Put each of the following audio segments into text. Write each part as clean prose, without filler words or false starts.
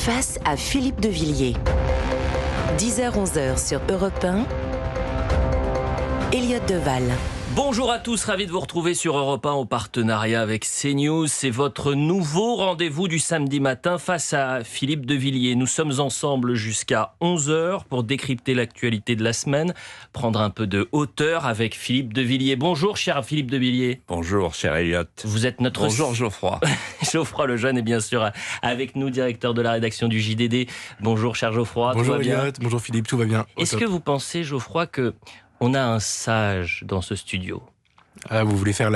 face à Philippe de Villiers. 10h-11h sur Europe 1, Elliott Deval. Bonjour à tous, ravi de vous retrouver sur Europe 1 en partenariat avec CNews. C'est votre nouveau rendez-vous du samedi matin face à Philippe de Villiers. Nous sommes ensemble jusqu'à 11h pour décrypter l'actualité de la semaine, prendre un peu de hauteur avec Philippe de Villiers. Bonjour cher Philippe de Villiers. Bonjour cher Elliott. Vous êtes notre... Bonjour Geoffroy. Geoffroy Lejeune est bien sûr avec nous, directeur de la rédaction du JDD. Bonjour cher Geoffroy. Bonjour Elliott, bonjour Philippe, tout va bien. Est-ce que vous pensez Geoffroy que on a un sage dans ce studio? Ah, vous voulez faire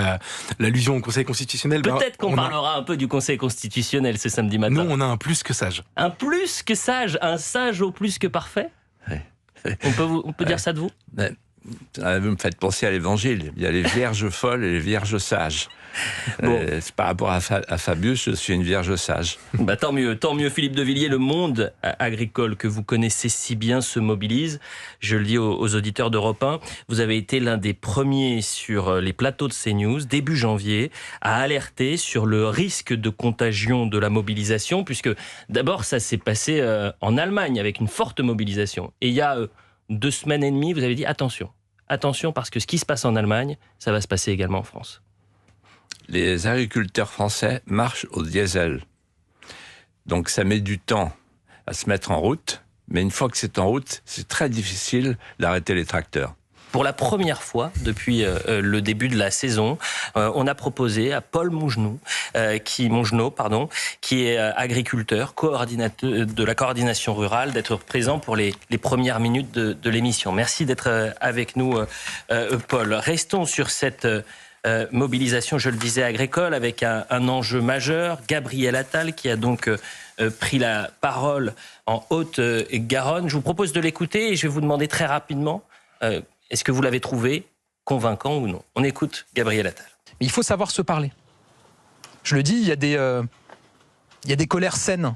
l'allusion au Conseil constitutionnel? Peut-être qu'on parlera un peu du Conseil constitutionnel ce samedi matin. Nous, on a un plus que sage. Un plus que sage? Un sage au plus que parfait? On peut dire ça de vous? Vous me faites penser à l'Évangile. Il y a les vierges folles et les vierges sages. Bon. C'est par rapport à Fabius, je suis une vierge sage. Tant mieux Philippe de Villiers. Le monde agricole que vous connaissez si bien se mobilise. Je le dis aux auditeurs d'Europe 1, vous avez été l'un des premiers sur les plateaux de CNews, début janvier, à alerter sur le risque de contagion de la mobilisation, puisque d'abord ça s'est passé en Allemagne avec une forte mobilisation. Et il y a 2 semaines et demie, vous avez dit attention parce que ce qui se passe en Allemagne, ça va se passer également en France. Les agriculteurs français marchent au diesel. Donc ça met du temps à se mettre en route, mais une fois que c'est en route, c'est très difficile d'arrêter les tracteurs. Pour la première fois depuis le début de la saison, on a proposé à Paul Mongenot, qui est agriculteur, coordinateur de la coordination rurale, d'être présent pour les premières minutes de l'émission. Merci d'être avec nous, Paul. Restons sur cette mobilisation, je le disais, agricole, avec un enjeu majeur. Gabriel Attal, qui a donc pris la parole en Haute-Garonne. Je vous propose de l'écouter et je vais vous demander très rapidement... est-ce que vous l'avez trouvé convaincant ou non? On écoute Gabriel Attal. Il faut savoir se parler. Je le dis, il y a des colères saines.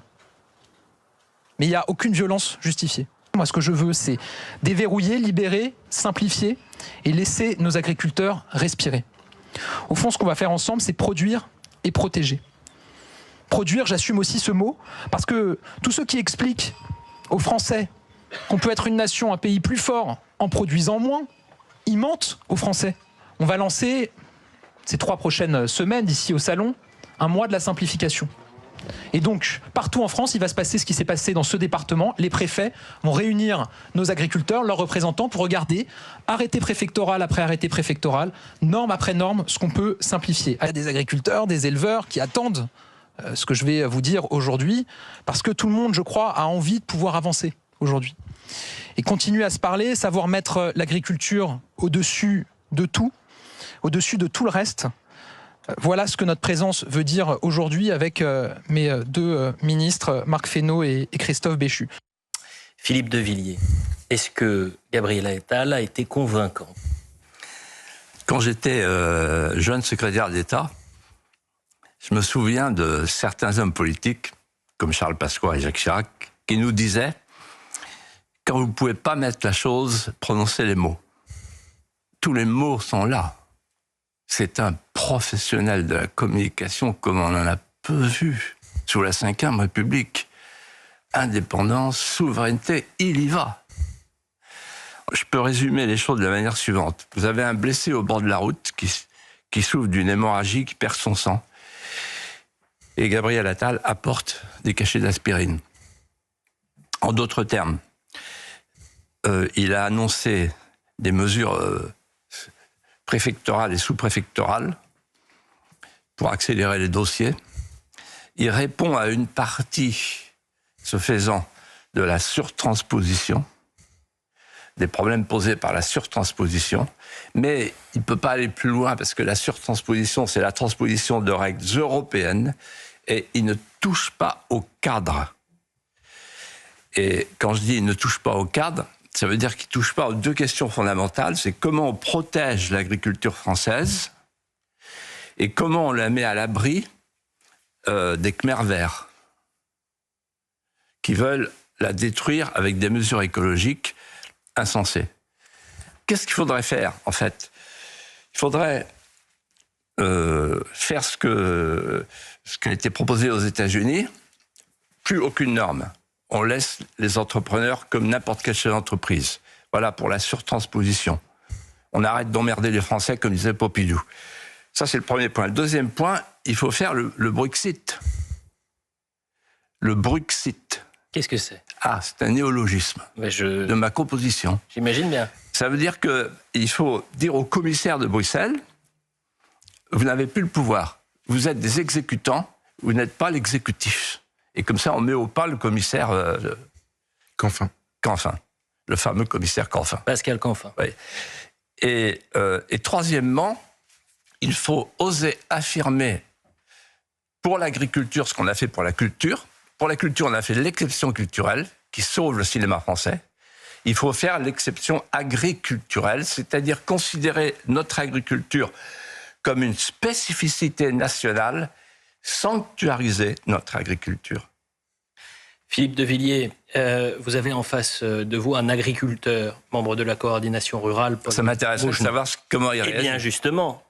Mais il n'y a aucune violence justifiée. Moi, ce que je veux, c'est déverrouiller, libérer, simplifier et laisser nos agriculteurs respirer. Au fond, ce qu'on va faire ensemble, c'est produire et protéger. Produire, j'assume aussi ce mot, parce que tous ceux qui expliquent aux Français qu'on peut être une nation, un pays plus fort en produisant moins, ils mentent aux Français. On va lancer, ces 3 prochaines semaines, d'ici au salon, un mois de la simplification. Et donc, partout en France, il va se passer ce qui s'est passé dans ce département. Les préfets vont réunir nos agriculteurs, leurs représentants, pour regarder, arrêté préfectoral après arrêté préfectoral, norme après norme, ce qu'on peut simplifier. Il y a des agriculteurs, des éleveurs qui attendent ce que je vais vous dire aujourd'hui, parce que tout le monde, je crois, a envie de pouvoir avancer aujourd'hui. Et continuer à se parler, savoir mettre l'agriculture au-dessus de tout le reste. Voilà ce que notre présence veut dire aujourd'hui avec mes 2 ministres, Marc Fesneau et Christophe Béchu. Philippe de Villiers, est-ce que Gabriel Attal a été convaincant? Quand j'étais jeune secrétaire d'État, je me souviens de certains hommes politiques, comme Charles Pasqua et Jacques Chirac, qui nous disaient: quand vous ne pouvez pas mettre la chose, prononcez les mots. Tous les mots sont là. C'est un professionnel de la communication comme on en a peu vu sous la Ve République. Indépendance, souveraineté, il y va. Je peux résumer les choses de la manière suivante. Vous avez un blessé au bord de la route qui souffre d'une hémorragie, qui perd son sang. Et Gabriel Attal apporte des cachets d'aspirine. En d'autres termes, il a annoncé des mesures préfectorales et sous-préfectorales pour accélérer les dossiers. Il répond à une partie, ce faisant, de la surtransposition, des problèmes posés par la surtransposition, mais il ne peut pas aller plus loin parce que la surtransposition, c'est la transposition de règles européennes et il ne touche pas au cadre. Et quand je dis il ne touche pas au cadre, ça veut dire qu'il ne touche pas aux 2 questions fondamentales, c'est comment on protège l'agriculture française et comment on la met à l'abri des Khmers verts qui veulent la détruire avec des mesures écologiques insensées. Qu'est-ce qu'il faudrait faire, en fait? Il faudrait faire ce qui a été proposé aux États-Unis, plus aucune norme. On laisse les entrepreneurs comme n'importe quelle chef d'entreprise. Voilà pour la surtransposition. On arrête d'emmerder les Français, comme disait Pompidou. Ça, c'est le premier point. Le deuxième point, il faut faire le Bruxit. Le Bruxit. Qu'est-ce que c'est? Ah, c'est un néologisme de ma composition. J'imagine bien. Ça veut dire qu'il faut dire au commissaire de Bruxelles, vous n'avez plus le pouvoir. Vous êtes des exécutants, vous n'êtes pas l'exécutif. Et comme ça, on met au pas le commissaire Canfin. Canfin. Le fameux commissaire Canfin. Pascal Canfin. Oui. Et troisièmement, il faut oser affirmer pour l'agriculture ce qu'on a fait pour la culture. Pour la culture, on a fait l'exception culturelle qui sauve le cinéma français. Il faut faire l'exception agriculturelle, c'est-à-dire considérer notre agriculture comme une spécificité nationale, sanctuariser notre agriculture. Philippe de Villiers, vous avez en face de vous un agriculteur, membre de la coordination rurale. Ça m'intéresse de savoir comment il réagit. Eh bien, justement,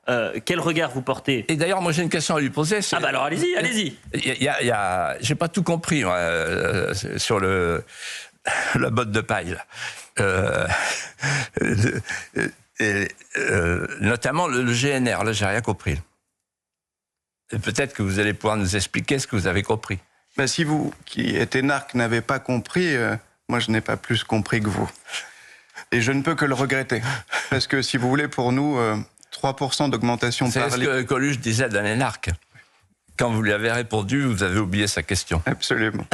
quel regard vous portez? Et d'ailleurs, moi, j'ai une question à lui poser. Ah bah alors, allez-y, allez-y. J'ai pas tout compris moi, sur la botte de paille. Là. Notamment le GNR, là, j'ai rien compris. Et peut-être que vous allez pouvoir nous expliquer ce que vous avez compris. Ben, si vous, qui êtes énarque, n'avez pas compris, moi je n'ai pas plus compris que vous. Et je ne peux que le regretter. Parce que si vous voulez, pour nous, 3% d'augmentation par C'est ce que Coluche disait d'un énarque. Quand vous lui avez répondu, vous avez oublié sa question. Absolument.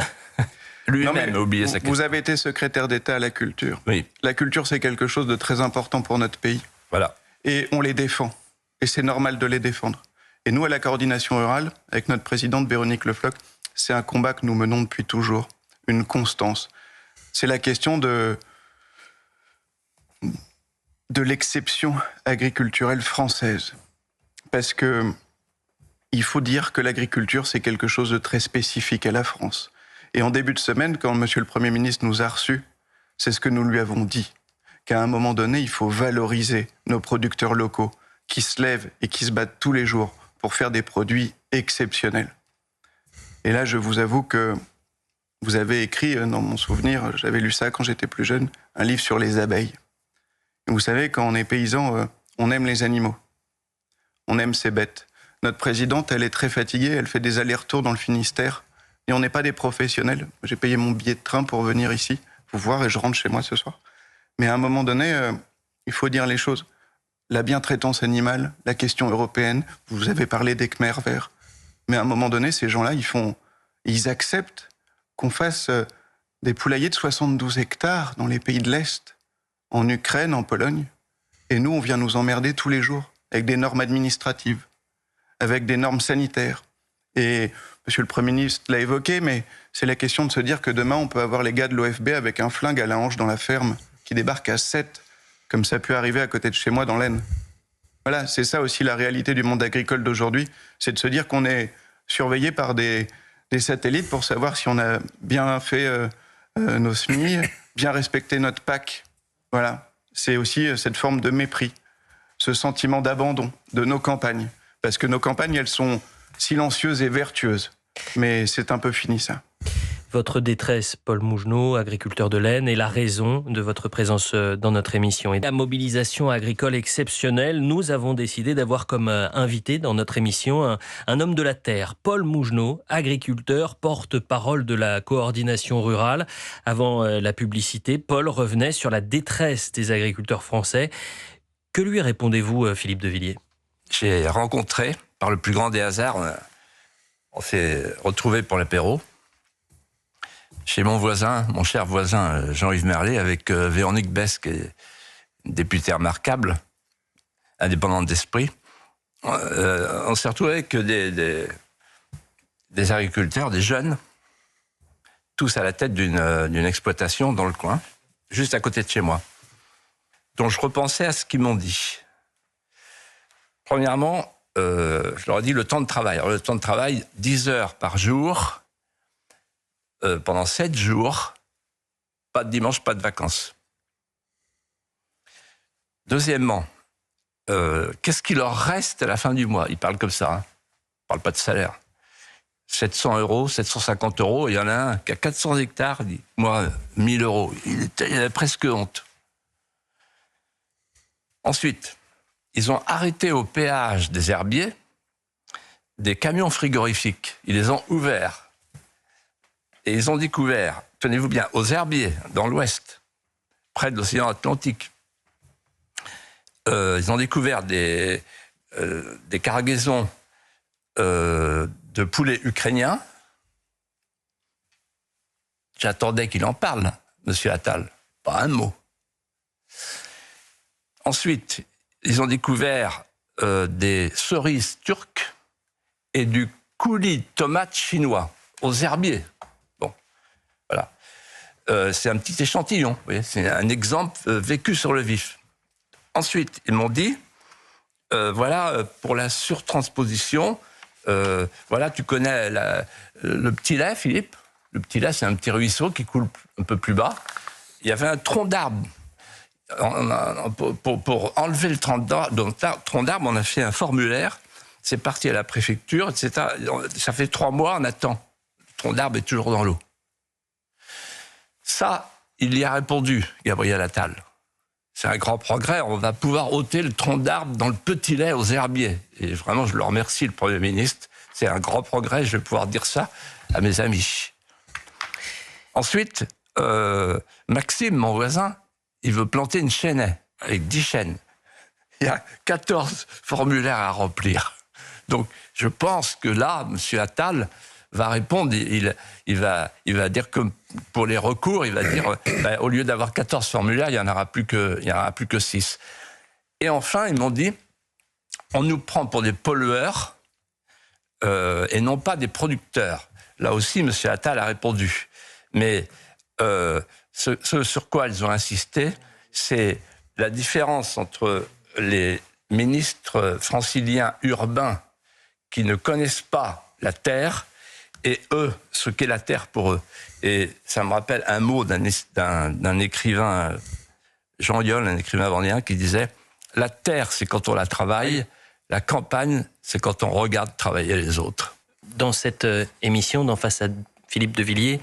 Lui-même a oublié sa question. Vous avez été secrétaire d'État à la culture. Oui. La culture, c'est quelque chose de très important pour notre pays. Voilà. Et on les défend. Et c'est normal de les défendre. Et nous, à la coordination rurale, avec notre présidente Véronique Le Floch, c'est un combat que nous menons depuis toujours, une constance. C'est la question de l'exception agriculturelle française. Parce que il faut dire que l'agriculture, c'est quelque chose de très spécifique à la France. Et en début de semaine, quand Monsieur le Premier ministre nous a reçus, c'est ce que nous lui avons dit, qu'à un moment donné, il faut valoriser nos producteurs locaux qui se lèvent et qui se battent tous les jours pour faire des produits exceptionnels. Et là, je vous avoue que vous avez écrit, dans mon souvenir, j'avais lu ça quand j'étais plus jeune, un livre sur les abeilles. Et vous savez, quand on est paysan, on aime les animaux. On aime ces bêtes. Notre présidente, elle est très fatiguée, elle fait des allers-retours dans le Finistère. Et on n'est pas des professionnels. J'ai payé mon billet de train pour venir ici, vous voir, et je rentre chez moi ce soir. Mais à un moment donné, il faut dire les choses. La bientraitance animale, la question européenne, vous avez parlé des Khmers verts. Mais à un moment donné, ces gens-là, ils acceptent qu'on fasse des poulaillers de 72 hectares dans les pays de l'Est, en Ukraine, en Pologne. Et nous, on vient nous emmerder tous les jours avec des normes administratives, avec des normes sanitaires. Et Monsieur le Premier ministre l'a évoqué, mais c'est la question de se dire que demain, on peut avoir les gars de l'OFB avec un flingue à la hanche dans la ferme qui débarquent à 7, comme ça peut arriver à côté de chez moi dans l'Aisne. Voilà, c'est ça aussi la réalité du monde agricole d'aujourd'hui, c'est de se dire qu'on est surveillé par des satellites pour savoir si on a bien fait nos semis, bien respecté notre PAC. Voilà, c'est aussi cette forme de mépris, ce sentiment d'abandon de nos campagnes. Parce que nos campagnes, elles sont silencieuses et vertueuses. Mais c'est un peu fini, ça. Votre détresse, Paul Mougenot, agriculteur de l'Aisne, est la raison de votre présence dans notre émission. Et la mobilisation agricole exceptionnelle, nous avons décidé d'avoir comme invité dans notre émission un homme de la terre, Paul Mougenot, agriculteur, porte-parole de la coordination rurale. Avant la publicité, Paul revenait sur la détresse des agriculteurs français. Que lui répondez-vous, Philippe de Villiers? J'ai rencontré, par le plus grand des hasards, on s'est retrouvés pour l'apéro, chez mon voisin, mon cher voisin Jean-Yves Merlet, avec Véronique Besse, qui est une députée remarquable, indépendante d'esprit. On s'est retrouvés avec des agriculteurs, des jeunes, tous à la tête d'une exploitation dans le coin, juste à côté de chez moi, dont je repensais à ce qu'ils m'ont dit. Premièrement, je leur ai dit le temps de travail. Alors, le temps de travail, 10 heures par jour, pendant 7 jours, pas de dimanche, pas de vacances. Deuxièmement, qu'est-ce qu'il leur reste à la fin du mois? Ils parlent comme ça, hein. Ils ne parlent pas de salaire. 700 euros, 750 euros. Il y en a un qui a 400 hectares, il dit, moi, 1000 euros. Il avait presque honte. Ensuite, ils ont arrêté au péage des herbiers des camions frigorifiques. Ils les ont ouverts. Et ils ont découvert, tenez-vous bien, aux herbiers, dans l'Ouest, près de l'océan Atlantique, ils ont découvert des cargaisons de poulets ukrainiens. J'attendais qu'il en parle, monsieur Attal. Pas un mot. Ensuite, ils ont découvert des cerises turques et du coulis de tomates chinois aux herbiers. Bon, voilà. C'est un petit échantillon, vous voyez, c'est un exemple vécu sur le vif. Ensuite, ils m'ont dit, voilà, pour la surtransposition, voilà, tu connais le Petit Lay, Philippe. Le Petit Lay, c'est un petit ruisseau qui coule un peu plus bas. Il y avait un tronc d'arbre. Pour enlever le tronc d'arbre, on a fait un formulaire. C'est parti à la préfecture, etc. Ça fait 3 mois, on attend. Le tronc d'arbre est toujours dans l'eau. Ça, il y a répondu, Gabriel Attal. C'est un grand progrès. On va pouvoir ôter le tronc d'arbre dans le Petit Lay aux herbiers. Et vraiment, je le remercie, le Premier ministre. C'est un grand progrès. Je vais pouvoir dire ça à mes amis. Ensuite, Maxime, mon voisin, il veut planter une chênaie avec 10 chênes. Il y a 14 formulaires à remplir. Donc, je pense que là, M. Attal va répondre. Il va dire que pour les recours, il va dire au lieu d'avoir 14 formulaires, il n'y en aura plus que 6. Et enfin, ils m'ont dit, on nous prend pour des pollueurs et non pas des producteurs. Là aussi, M. Attal a répondu. Mais ce sur quoi ils ont insisté, c'est la différence entre les ministres franciliens urbains qui ne connaissent pas la terre et eux, ce qu'est la terre pour eux. Et ça me rappelle un mot d'un écrivain, Jean Yol, un écrivain vendéen, qui disait « La terre, c'est quand on la travaille, la campagne, c'est quand on regarde travailler les autres. » Dans cette émission, dans Face à Philippe de Villiers,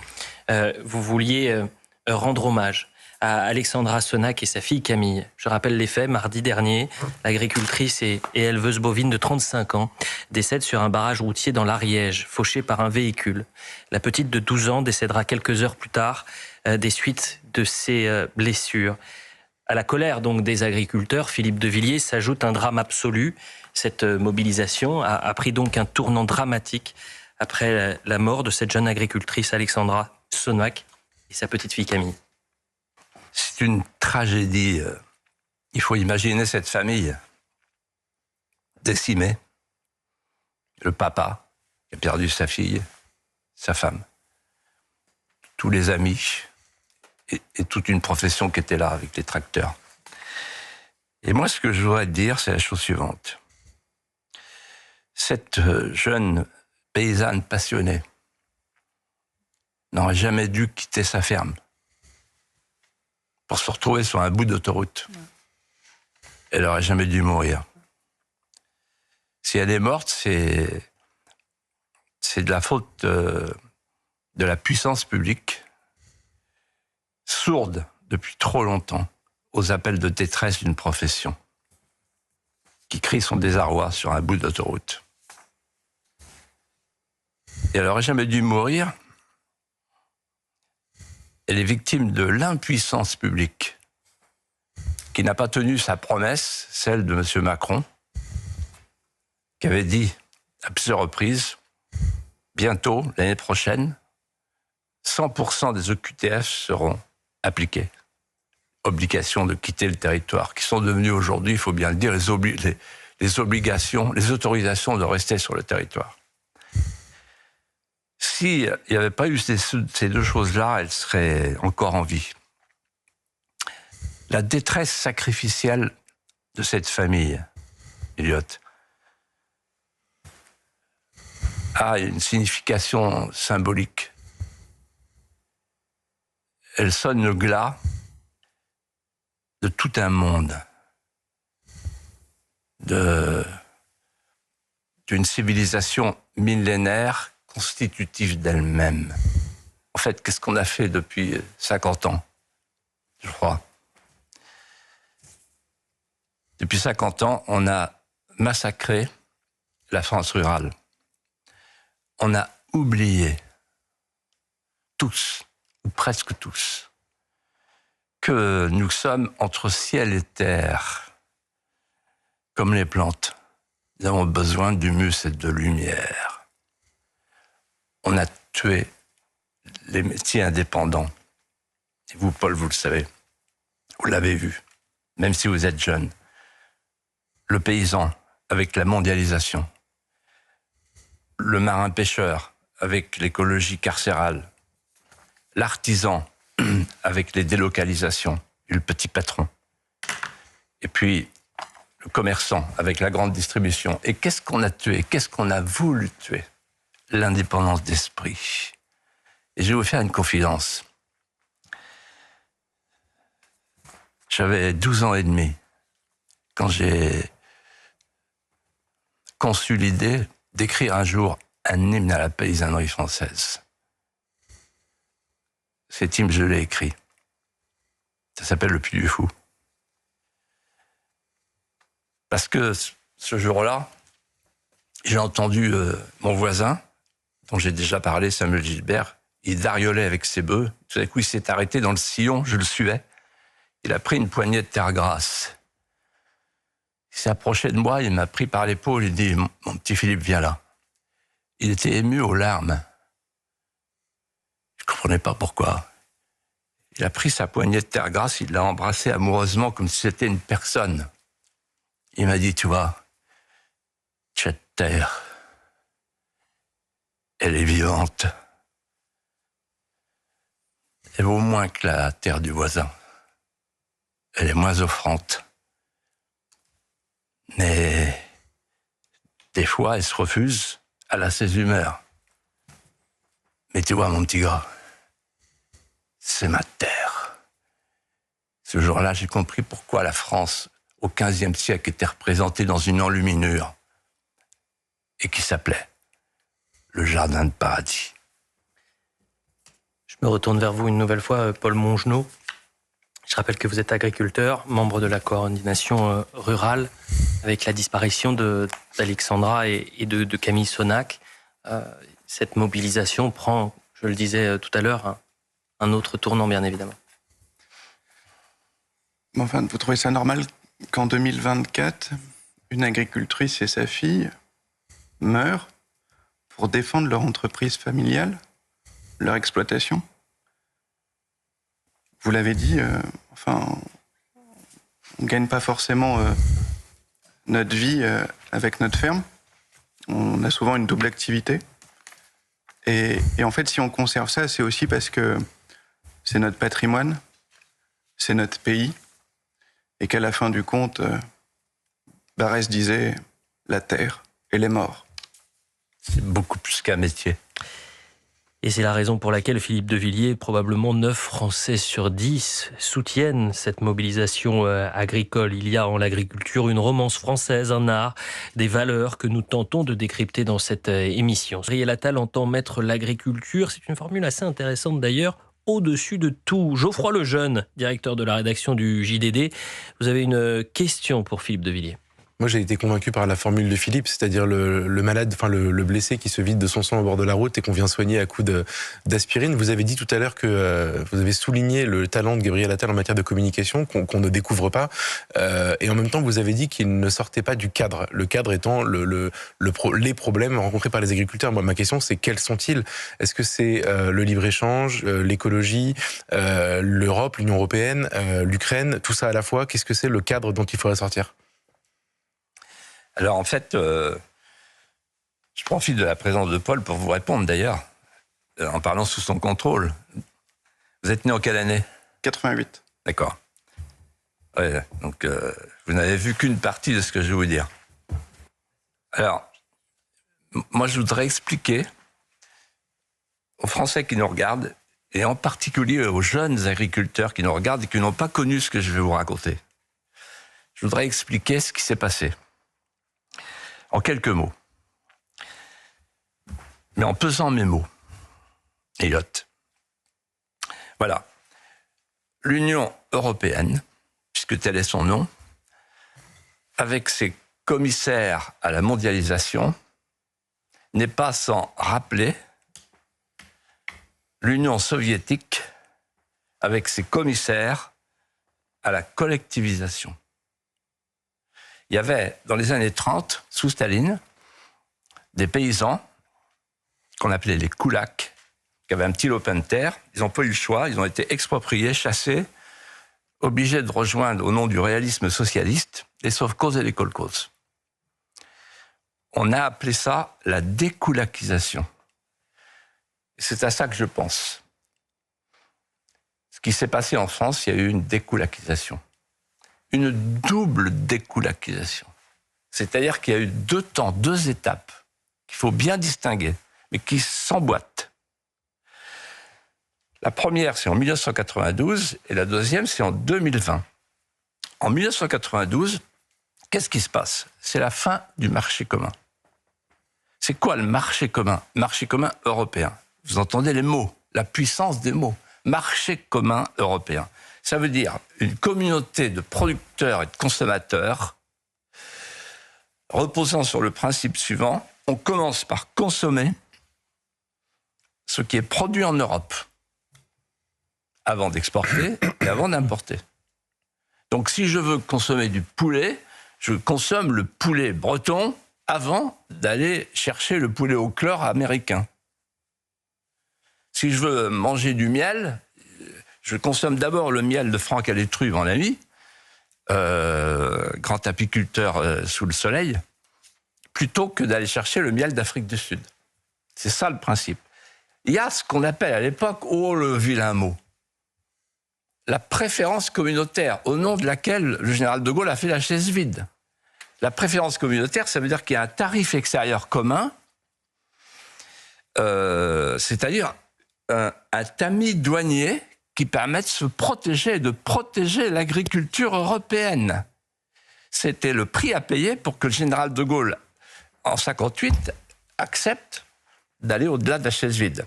vous vouliez rendre hommage à Alexandra Sonac et sa fille Camille. Je rappelle les faits, mardi dernier, l'agricultrice et éleveuse bovine de 35 ans décède sur un barrage routier dans l'Ariège, fauchée par un véhicule. La petite de 12 ans décédera quelques heures plus tard des suites de ses blessures. À la colère donc des agriculteurs, Philippe de Villiers, s'ajoute un drame absolu. Cette mobilisation a pris donc un tournant dramatique après la mort de cette jeune agricultrice Alexandra Sonac et sa petite fille Camille. C'est une tragédie. Il faut imaginer cette famille décimée. Le papa qui a perdu sa fille, sa femme, tous les amis et toute une profession qui était là avec les tracteurs. Et moi, ce que je voudrais dire, c'est la chose suivante. Cette jeune paysanne passionnée n'aurait jamais dû quitter sa ferme pour se retrouver sur un bout d'autoroute. Elle n'aurait jamais dû mourir. Si elle est morte, c'est de la faute de la puissance publique, sourde depuis trop longtemps aux appels de détresse d'une profession, qui crie son désarroi sur un bout d'autoroute. Et elle n'aurait jamais dû mourir. Elle est victime de l'impuissance publique qui n'a pas tenu sa promesse, celle de M. Macron, qui avait dit à plusieurs reprises, bientôt, l'année prochaine, 100% des OQTF seront appliqués. Obligation de quitter le territoire, qui sont devenues aujourd'hui, il faut bien le dire, les obligations, les autorisations de rester sur le territoire. S'il n'y avait pas eu ces deux choses-là, elle serait encore en vie. La détresse sacrificielle de cette famille, Elliot, a une signification symbolique. Elle sonne le glas de tout un monde, d'une civilisation millénaire constitutive d'elle-même. En fait, qu'est-ce qu'on a fait depuis 50 ans, je crois? Depuis 50 ans, on a massacré la France rurale. On a oublié, tous, ou presque tous, que nous sommes entre ciel et terre, comme les plantes. Nous avons besoin d'humus et de lumière. On a tué les métiers indépendants. Et vous, Paul, vous le savez. Vous l'avez vu, même si vous êtes jeune. Le paysan, avec la mondialisation. Le marin-pêcheur, avec l'écologie carcérale. L'artisan, avec les délocalisations, et le petit patron. Et puis, le commerçant, avec la grande distribution. Et qu'est-ce qu'on a tué? Qu'est-ce qu'on a voulu tuer? L'indépendance d'esprit. Et je vais vous faire une confidence. J'avais 12 ans et demi quand j'ai conçu l'idée d'écrire un jour un hymne à la paysannerie française. Cet hymne, je l'ai écrit. Ça s'appelle Le Puy du Fou. Parce que ce jour-là, j'ai entendu mon voisin, dont j'ai déjà parlé, Samuel Gilbert, il dariolait avec ses bœufs. Tout d'un coup, il s'est arrêté dans le sillon, je le suivais. Il a pris une poignée de terre grasse. Il s'est approché de moi, il m'a pris par l'épaule, il dit « Mon petit Philippe, viens là ». Il était ému aux larmes. Je ne comprenais pas pourquoi. Il a pris sa poignée de terre grasse, il l'a embrassée amoureusement comme si c'était une personne. Il m'a dit « Tu vois, cette terre, elle est vivante. Elle vaut moins que la terre du voisin. Elle est moins offrante. Mais des fois, elle se refuse, elle a ses humeurs. Mais tu vois, mon petit gars, c'est ma terre. » Ce jour-là, j'ai compris pourquoi la France, au XVe siècle, était représentée dans une enluminure et qui s'appelait le Jardin de Paradis. Je me retourne vers vous une nouvelle fois, Paul Mongenod. Je rappelle que vous êtes agriculteur, membre de la coordination rurale, avec la disparition d'Alexandra et de Camille Sonac. Cette mobilisation prend, je le disais tout à l'heure, un autre tournant, bien évidemment. Enfin, vous trouvez ça normal qu'en 2024, une agricultrice et sa fille meurent pour défendre leur entreprise familiale, leur exploitation? Vous l'avez dit, on ne gagne pas forcément notre vie avec notre ferme. On a souvent une double activité. Et en fait, si on conserve ça, c'est aussi parce que c'est notre patrimoine, c'est notre pays, et qu'à la fin du compte, Barès disait « la terre et les morts ». C'est beaucoup plus qu'un métier. Et c'est la raison pour laquelle Philippe de Villiers, probablement 9 Français sur 10, soutiennent cette mobilisation agricole. Il y a en l'agriculture une romance française, un art, des valeurs que nous tentons de décrypter dans cette émission. Gabriel Attal entend mettre l'agriculture, c'est une formule assez intéressante d'ailleurs, au-dessus de tout. Geoffroy Lejeune, directeur de la rédaction du JDD, vous avez une question pour Philippe de Villiers. Moi, j'ai été convaincu par la formule de Philippe, c'est-à-dire le malade, enfin le blessé qui se vide de son sang au bord de la route et qu'on vient soigner à coups d'aspirine. Vous avez dit tout à l'heure que vous avez souligné le talent de Gabriel Attal en matière de communication qu'on ne découvre pas. Et en même temps, vous avez dit qu'il ne sortait pas du cadre. Le cadre étant les problèmes rencontrés par les agriculteurs. Moi, ma question, c'est quels sont-ils? Est-ce que c'est le libre-échange, l'écologie, l'Europe, l'Union européenne, l'Ukraine, tout ça à la fois? Qu'est-ce que c'est le cadre dont il faudrait sortir? Alors en fait, je profite de la présence de Paul pour vous répondre d'ailleurs, en parlant sous son contrôle. Vous êtes né en quelle année? 88. D'accord. Ouais, donc vous n'avez vu qu'une partie de ce que je vais vous dire. Alors, moi je voudrais expliquer aux Français qui nous regardent, et en particulier aux jeunes agriculteurs qui nous regardent et qui n'ont pas connu ce que je vais vous raconter. Je voudrais expliquer ce qui s'est passé. En quelques mots. mais en pesant mes mots. Elliot. Voilà. L'Union européenne, puisque tel est son nom, avec ses commissaires à la mondialisation, n'est pas sans rappeler l'Union soviétique avec ses commissaires à la collectivisation. Il y avait, dans les années 30, sous Staline, des paysans qu'on appelait les koulaks, qui avaient un petit lopin de terre. Ils n'ont pas eu le choix, ils ont été expropriés, chassés, obligés de rejoindre, au nom du réalisme socialiste, les sauve-causes et les kolkhozes. On a appelé ça la dékoulakisation. C'est à ça que je pense. Ce qui s'est passé en France, il y a eu une dékoulakisation. Une double dékoulakisation. C'est-à-dire qu'il y a eu 2 temps, 2 étapes qu'il faut bien distinguer, mais qui s'emboîtent. La première, c'est en 1992, et la deuxième, c'est en 2020. En 1992, qu'est-ce qui se passe? C'est la fin du marché commun. C'est quoi le marché commun? Marché commun européen. Vous entendez les mots, la puissance des mots. Marché commun européen. Ça veut dire une communauté de producteurs et de consommateurs reposant sur le principe suivant: on commence par consommer ce qui est produit en Europe avant d'exporter et avant d'importer. Donc si je veux consommer du poulet, je consomme le poulet breton avant d'aller chercher le poulet au chlore américain. Si je veux manger du miel, je consomme d'abord le miel de Franck Alétru, mon ami, grand apiculteur sous le soleil, plutôt que d'aller chercher le miel d'Afrique du Sud. C'est ça le principe. Il y a ce qu'on appelle à l'époque, oh le vilain mot, la préférence communautaire, au nom de laquelle le général de Gaulle a fait la chaise vide. La préférence communautaire, ça veut dire qu'il y a un tarif extérieur commun, c'est-à-dire un tamis douanier qui permet de se protéger et de protéger l'agriculture européenne. C'était le prix à payer pour que le général de Gaulle, en 1958, accepte d'aller au-delà de la chaise vide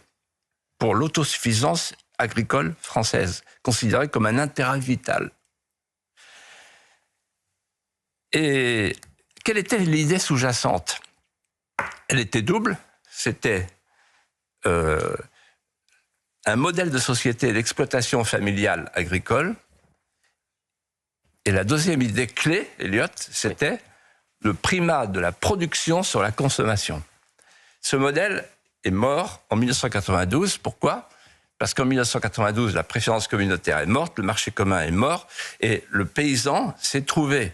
pour l'autosuffisance agricole française, considérée comme un intérêt vital. Et quelle était l'idée sous-jacente? Elle était double. C'était un modèle de société d'exploitation familiale agricole. Et la deuxième idée clé, Elliot, c'était le primat de la production sur la consommation. Ce modèle est mort en 1992. Pourquoi? Parce qu'en 1992, la préférence communautaire est morte, le marché commun est mort, et le paysan s'est trouvé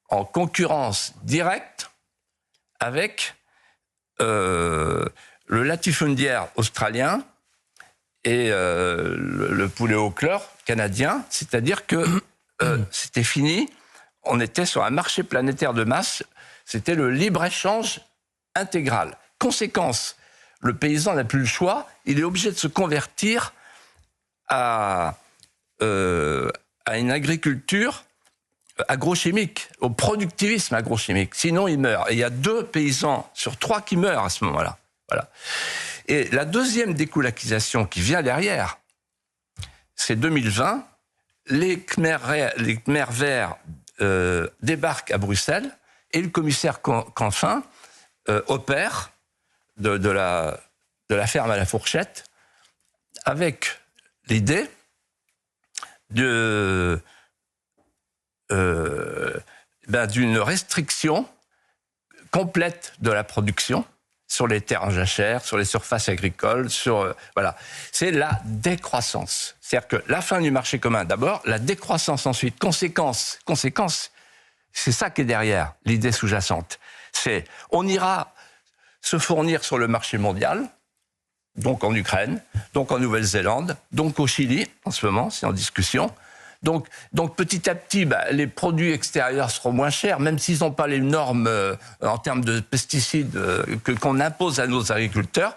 en concurrence directe avec le latifundiaire australien et le poulet au chlore canadien, c'est-à-dire que c'était fini, on était sur un marché planétaire de masse, c'était le libre-échange intégral. Conséquence, le paysan n'a plus le choix, il est obligé de se convertir à une agriculture agrochimique, au productivisme agrochimique. Sinon, il meurt. Et il y a 2 paysans sur 3 qui meurent à ce moment-là. Voilà. Et la deuxième dékoulakisation qui vient derrière, c'est 2020. Les Khmers verts débarquent à Bruxelles et le commissaire Canfin opère de la ferme à la fourchette avec l'idée d'une restriction complète de la production sur les terres en jachère, sur les surfaces agricoles, voilà. C'est la décroissance. C'est-à-dire que la fin du marché commun d'abord, la décroissance ensuite, conséquence, c'est ça qui est derrière l'idée sous-jacente. C'est on ira se fournir sur le marché mondial, donc en Ukraine, donc en Nouvelle-Zélande, donc au Chili, en ce moment, c'est en discussion. Donc petit à petit, les produits extérieurs seront moins chers, même s'ils n'ont pas les normes en termes de pesticides qu'on impose à nos agriculteurs.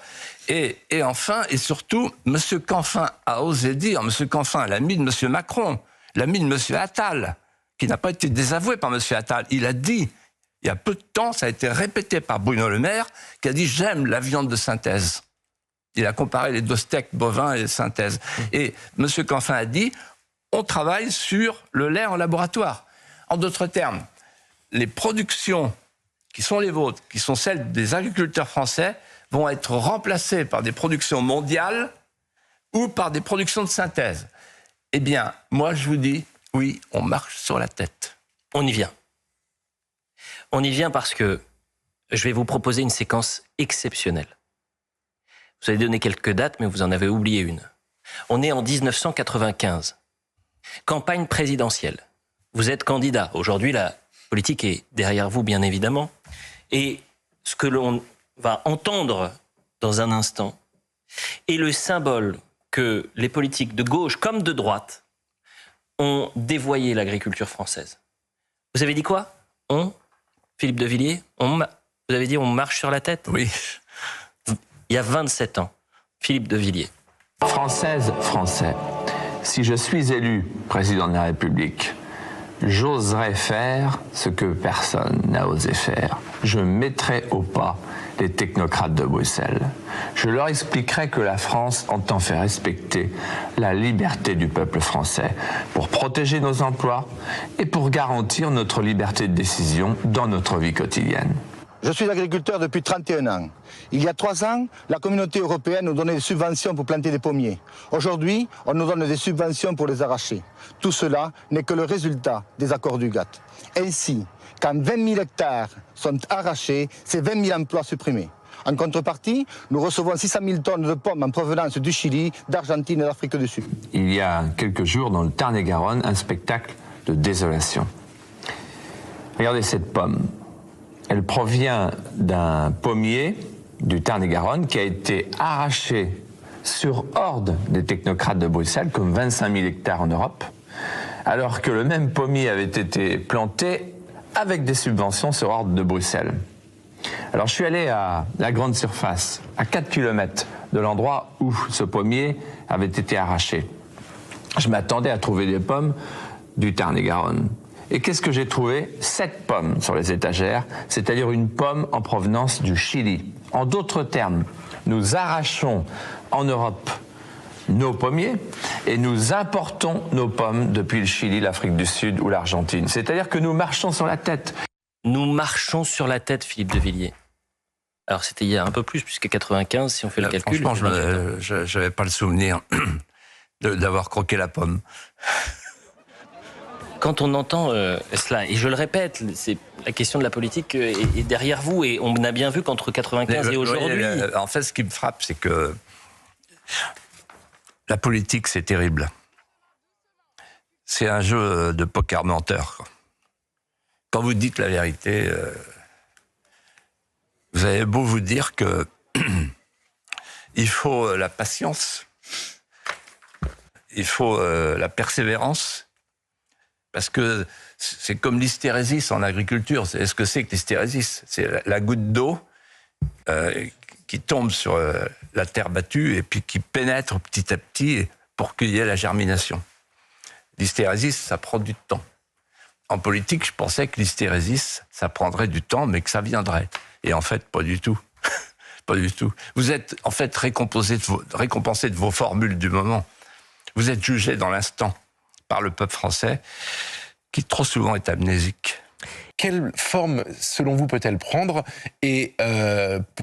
Et enfin, et surtout, M. Canfin a osé dire, M. Canfin, l'ami de M. Macron, l'ami de M. Attal, qui n'a pas été désavoué par M. Attal, il a dit il y a peu de temps, ça a été répété par Bruno Le Maire, qui a dit « j'aime la viande de synthèse ». Il a comparé les deux steaks bovins et de synthèse. Et M. Canfin a dit « on travaille sur le lait en laboratoire ». En d'autres termes, les productions qui sont les vôtres, qui sont celles des agriculteurs français, vont être remplacées par des productions mondiales ou par des productions de synthèse. Eh bien, moi je vous dis, oui, on marche sur la tête. On y vient. On y vient parce que je vais vous proposer une séquence exceptionnelle. Vous avez donné quelques dates, mais vous en avez oublié une. On est en 1995. Campagne présidentielle. Vous êtes candidat. Aujourd'hui, la politique est derrière vous, bien évidemment. Et ce que l'on va entendre dans un instant est le symbole que les politiques de gauche comme de droite ont dévoyé l'agriculture française. Vous avez dit quoi? Philippe de Villiers, vous avez dit on marche sur la tête? Oui. Il y a 27 ans, Philippe de Villiers. Française, Français, si je suis élu président de la République, j'oserais faire ce que personne n'a osé faire. Je mettrai au pas les technocrates de Bruxelles. Je leur expliquerai que la France entend faire respecter la liberté du peuple français pour protéger nos emplois et pour garantir notre liberté de décision dans notre vie quotidienne. Je suis agriculteur depuis 31 ans. Il y a 3 ans, la communauté européenne nous donnait des subventions pour planter des pommiers. Aujourd'hui, on nous donne des subventions pour les arracher. Tout cela n'est que le résultat des accords du GATT. Ainsi, quand 20 000 hectares sont arrachés, c'est 20 000 emplois supprimés. En contrepartie, nous recevons 600 000 tonnes de pommes en provenance du Chili, d'Argentine et d'Afrique du Sud. Il y a quelques jours, dans le Tarn-et-Garonne, un spectacle de désolation. Regardez cette pomme. Elle provient d'un pommier du Tarn-et-Garonne qui a été arraché sur ordre des technocrates de Bruxelles, comme 25 000 hectares en Europe, alors que le même pommier avait été planté avec des subventions sur ordre de Bruxelles. Alors je suis allé à la grande surface, à 4 km de l'endroit où ce pommier avait été arraché. Je m'attendais à trouver des pommes du Tarn-et-Garonne. Et qu'est-ce que j'ai trouvé? 7 pommes sur les étagères, c'est-à-dire une pomme en provenance du Chili. En d'autres termes, nous arrachons en Europe nos pommiers et nous importons nos pommes depuis le Chili, l'Afrique du Sud ou l'Argentine. C'est-à-dire que nous marchons sur la tête. Nous marchons sur la tête, Philippe de Villiers. Alors c'était il y a un peu plus, puisque 95, si on fait le calcul. Franchement, je n'avais pas le souvenir d'avoir croqué la pomme. Quand on entend cela, et je le répète, c'est la question de la politique est derrière vous, et on a bien vu qu'entre 95 et aujourd'hui... En fait, ce qui me frappe, c'est que la politique, c'est terrible. C'est un jeu de poker menteur, quoi. Quand vous dites la vérité, vous avez beau vous dire que il faut la patience, il faut la persévérance, parce que c'est comme l'hystérésis en agriculture. Est-ce que c'est que l'hystérésis? C'est la goutte d'eau qui tombe sur la terre battue et puis qui pénètre petit à petit pour qu'il y ait la germination. L'hystérésis, ça prend du temps. En politique, je pensais que l'hystérésis, ça prendrait du temps, mais que ça viendrait. Et en fait, pas du tout. Pas du tout. Vous êtes en fait récompensé de vos formules du moment. Vous êtes jugé dans l'instant par le peuple français, qui trop souvent est amnésique. Quelle forme, selon vous, peut-elle prendre? Et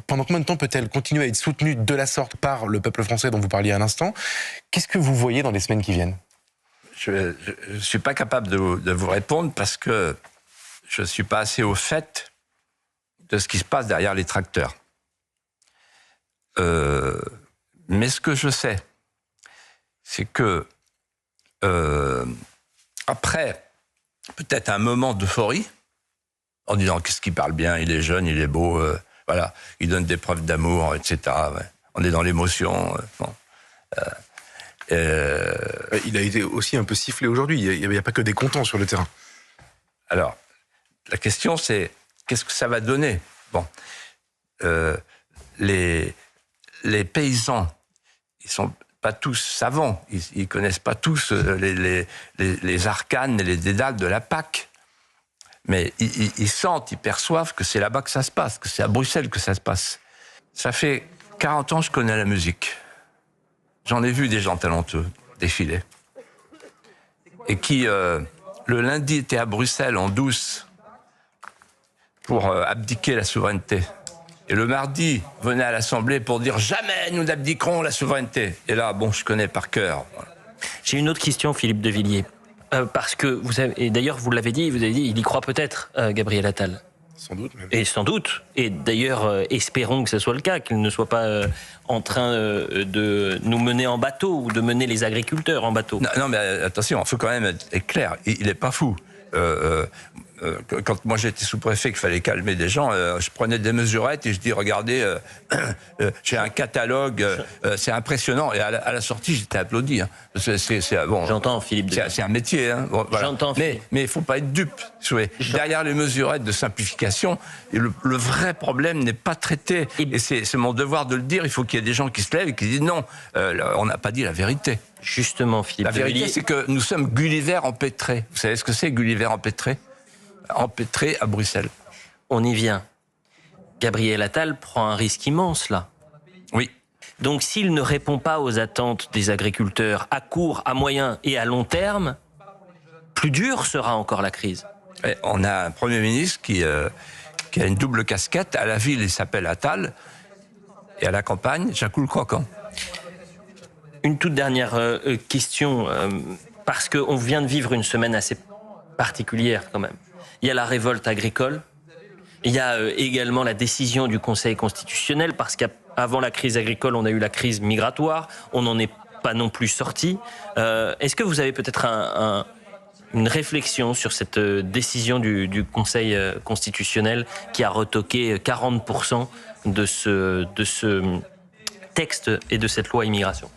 pendant combien de temps peut-elle continuer à être soutenue de la sorte par le peuple français dont vous parliez à l'instant? Qu'est-ce que vous voyez dans les semaines qui viennent? Je ne suis pas capable de vous répondre parce que je ne suis pas assez au fait de ce qui se passe derrière les tracteurs. Mais ce que je sais, c'est que après peut-être un moment d'euphorie, en disant qu'est-ce qu'il parle bien, il est jeune, il est beau, voilà, il donne des preuves d'amour, etc. Ouais. On est dans l'émotion. Bon. Il a été aussi un peu sifflé aujourd'hui. Il n'y a pas que des contents sur le terrain. Alors, la question, c'est qu'est-ce que ça va donner? Bon, les paysans, ils sont pas tous savants. Ils connaissent pas tous les arcanes et les dédales de la PAC. Mais ils sentent, ils perçoivent que c'est là-bas que ça se passe, que c'est à Bruxelles que ça se passe. Ça fait 40 ans que je connais la musique. J'en ai vu des gens talentueux défiler. Et qui, le lundi, étaient à Bruxelles en douce pour abdiquer la souveraineté. Et le mardi, venaient à l'Assemblée pour dire « Jamais nous n'abdiquerons la souveraineté ». Et là, bon, je connais par cœur. J'ai une autre question, Philippe de Villiers. Parce que vous avez, et d'ailleurs vous l'avez dit, il y croit peut-être, Gabriel Attal. Sans doute même. Et sans doute. Et d'ailleurs, espérons que ce soit le cas, qu'il ne soit pas en train de nous mener en bateau ou de mener les agriculteurs en bateau. Non, mais attention, il faut quand même être clair. Il n'est pas fou. Quand moi j'étais sous-préfet, qu'il fallait calmer des gens, je prenais des mesurettes et je dis regardez, j'ai un catalogue, c'est impressionnant. Et à la sortie, j'étais applaudi. Hein. Bon, j'entends, Philippe. C'est un métier. Hein. Bon, voilà. J'entends. Mais il faut pas être dupe. Derrière les mesurettes de simplification, le vrai problème n'est pas traité. Et c'est mon devoir de le dire. Il faut qu'il y ait des gens qui se lèvent et qui disent non, on n'a pas dit la vérité. Justement, Philippe. La vérité, c'est que nous sommes Gulliver empêtrés. Vous savez ce que c'est, Gulliver empêtré? Empêtré à Bruxelles. On y vient. Gabriel Attal prend un risque immense, là. Oui. Donc, s'il ne répond pas aux attentes des agriculteurs à court, à moyen et à long terme, plus dure sera encore la crise. Et on a un Premier ministre qui a une double casquette. À la ville, il s'appelle Attal. Et à la campagne, Jacques le Croquant. Une toute dernière question, parce qu'on vient de vivre une semaine assez particulière quand même. Il y a la révolte agricole, il y a également la décision du Conseil constitutionnel, parce qu'avant la crise agricole, on a eu la crise migratoire, on n'en est pas non plus sorti. Est-ce que vous avez peut-être une réflexion sur cette décision du Conseil constitutionnel qui a retoqué 40% de ce texte et de cette loi immigration?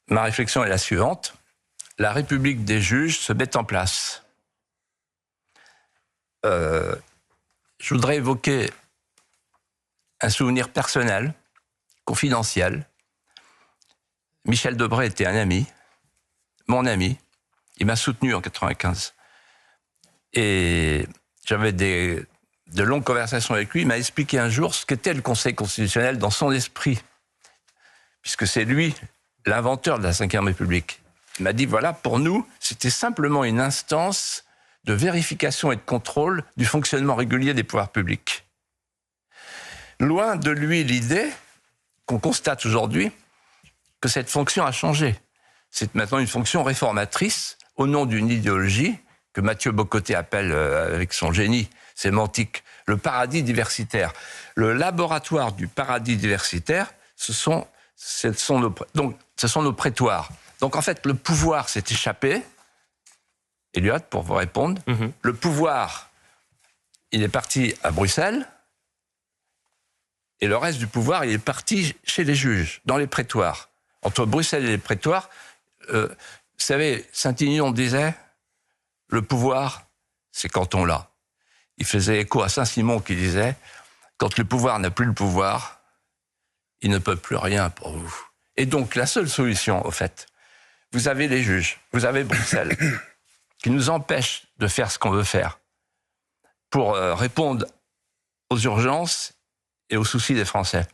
Ma réflexion est la suivante. La République des juges se met en place. Je voudrais évoquer un souvenir personnel, confidentiel. Michel Debré était un ami, mon ami. Il m'a soutenu en 95. Et j'avais de longues conversations avec lui. Il m'a expliqué un jour ce qu'était le Conseil constitutionnel dans son esprit, puisque c'est lui l'inventeur de la Ve République. Il m'a dit, voilà, pour nous, c'était simplement une instance de vérification et de contrôle du fonctionnement régulier des pouvoirs publics. Loin de lui l'idée, qu'on constate aujourd'hui, que cette fonction a changé. C'est maintenant une fonction réformatrice au nom d'une idéologie que Mathieu Bocoté appelle, avec son génie sémantique, le paradis diversitaire. Le laboratoire du paradis diversitaire, ce sont nos prétoires. Donc en fait, le pouvoir s'est échappé. Elliot, pour vous répondre, le pouvoir, il est parti à Bruxelles, et le reste du pouvoir, il est parti chez les juges, dans les prétoires. Entre Bruxelles et les prétoires, vous savez, Saint-Aignan disait, le pouvoir, c'est quand on l'a. Il faisait écho à Saint-Simon qui disait, quand le pouvoir n'a plus le pouvoir, il ne peut plus rien pour vous. Et donc, la seule solution, au fait, vous avez les juges, vous avez Bruxelles, qui nous empêche de faire ce qu'on veut faire pour répondre aux urgences et aux soucis des Français.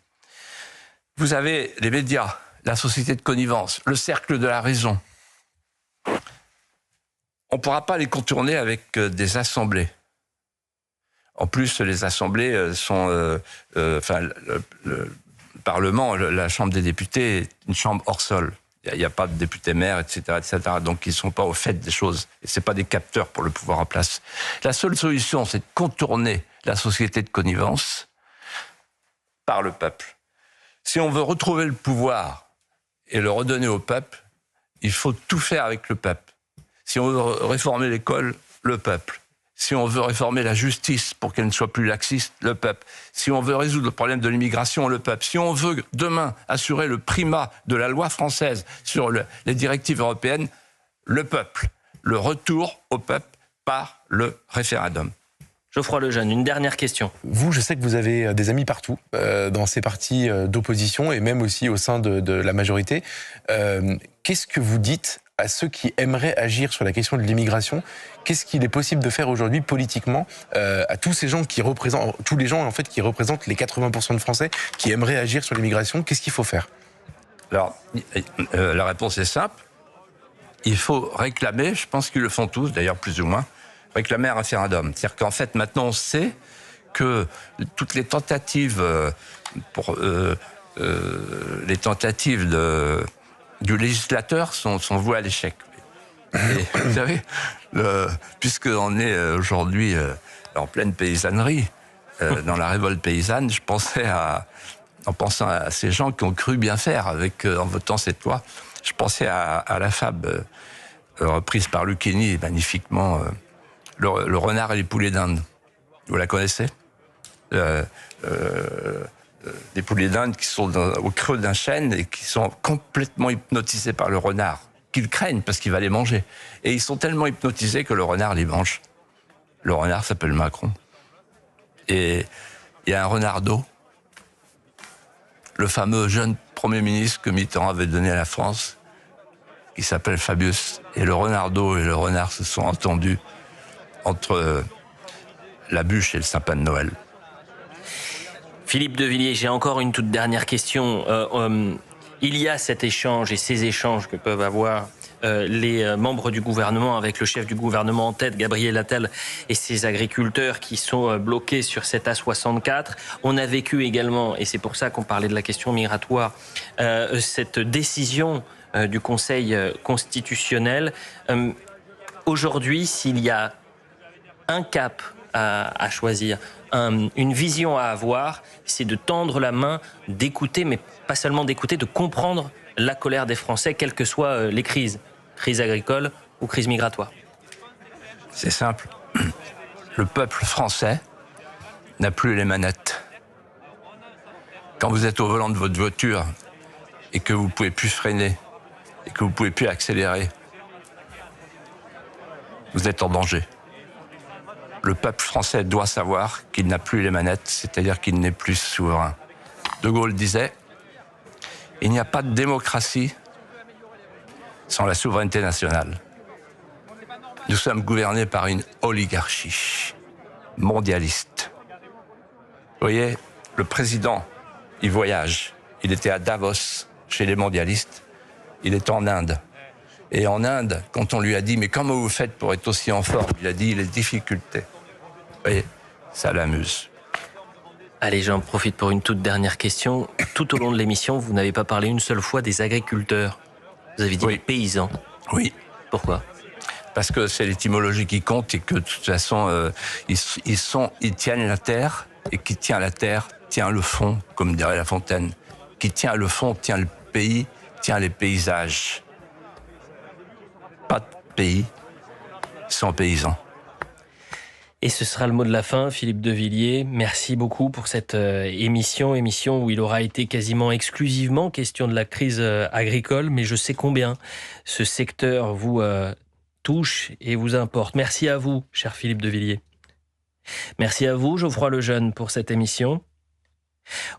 Vous avez les médias, la société de connivence, le cercle de la raison. On ne pourra pas les contourner avec des assemblées. En plus, les assemblées sont... le Parlement, la Chambre des députés est une chambre hors sol. Il n'y a pas de députés maires, etc., etc. Donc, ils ne sont pas au fait des choses. Et ce n'est pas des capteurs pour le pouvoir en place. La seule solution, c'est de contourner la société de connivence par le peuple. Si on veut retrouver le pouvoir et le redonner au peuple, il faut tout faire avec le peuple. Si on veut réformer l'école, le peuple. Si on veut réformer la justice pour qu'elle ne soit plus laxiste, le peuple. Si on veut résoudre le problème de l'immigration, le peuple. Si on veut demain assurer le primat de la loi française sur les directives européennes, le peuple. Le retour au peuple par le référendum. Geoffroy Lejeune, une dernière question. Vous, je sais que vous avez des amis partout, dans ces partis d'opposition et même aussi au sein de la majorité. Qu'est-ce que vous dites à ceux qui aimeraient agir sur la question de l'immigration. Qu'est-ce qu'il est possible de faire aujourd'hui politiquement à tous ces gens qui représentent, tous les gens en fait qui représentent les 80% de Français qui aimeraient agir sur l'immigration? Qu'est-ce qu'il faut faire? Alors, la réponse est simple. Il faut réclamer, je pense qu'ils le font tous, d'ailleurs plus ou moins, réclamer un référendum. C'est-à-dire qu'en fait, maintenant, on sait que toutes les tentatives du législateur sont vouées à l'échec. Et, vous savez, puisqu'on est aujourd'hui en pleine paysannerie, dans la révolte paysanne, en pensant à ces gens qui ont cru bien faire en votant cette loi, je pensais à la fable reprise par Lucchini magnifiquement, le renard et les poulets d'Inde. Vous la connaissez? Des poulets d'Inde qui sont au creux d'un chêne et qui sont complètement hypnotisés par le renard, qu'ils craignent parce qu'il va les manger. Et ils sont tellement hypnotisés que le renard les mange. Le renard s'appelle Macron. Et il y a un renardeau, le fameux jeune Premier ministre que Mitterrand avait donné à la France, qui s'appelle Fabius. Et le renardeau et le renard se sont entendus entre la bûche et le sapin de Noël. Philippe de Villiers, j'ai encore une toute dernière question. Il y a cet échange et ces échanges que peuvent avoir les membres du gouvernement avec le chef du gouvernement en tête, Gabriel Attal, et ses agriculteurs qui sont bloqués sur cet A64. On a vécu également, et c'est pour ça qu'on parlait de la question migratoire, cette décision du Conseil constitutionnel. Aujourd'hui, s'il y a un cap à choisir, une vision à avoir, c'est de tendre la main, d'écouter, mais pas seulement d'écouter, de comprendre la colère des Français, quelles que soient les crises, crise agricole ou crise migratoire. C'est simple. Le peuple français n'a plus les manettes. Quand vous êtes au volant de votre voiture et que vous ne pouvez plus freiner et que vous ne pouvez plus accélérer, vous êtes en danger. Le peuple français doit savoir qu'il n'a plus les manettes, c'est-à-dire qu'il n'est plus souverain. De Gaulle disait « Il n'y a pas de démocratie sans la souveraineté nationale. » Nous sommes gouvernés par une oligarchie mondialiste. Vous voyez, le président, il voyage. Il était à Davos, chez les mondialistes. Il est en Inde. Et en Inde, quand on lui a dit « Mais comment vous faites pour être aussi en forme ?» Il a dit « Les difficultés. » Vous voyez, ça l'amuse. Allez, j'en profite pour une toute dernière question. Tout au long de l'émission, vous n'avez pas parlé une seule fois des agriculteurs. Vous avez dit les paysans. Oui. Pourquoi? Parce que c'est l'étymologie qui compte et que de toute façon, ils tiennent la terre, et qui tient la terre tient le fond, comme dirait La Fontaine. Qui tient le fond tient le pays, tient les paysages. Pas de pays sans paysans. Et ce sera le mot de la fin, Philippe de Villiers. Merci beaucoup pour cette émission où il aura été quasiment exclusivement question de la crise agricole, mais je sais combien ce secteur vous touche et vous importe. Merci à vous, cher Philippe de Villiers. Merci à vous, Geoffroy Lejeune, pour cette émission.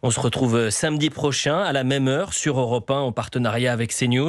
On se retrouve samedi prochain à la même heure sur Europe 1 en partenariat avec CNews.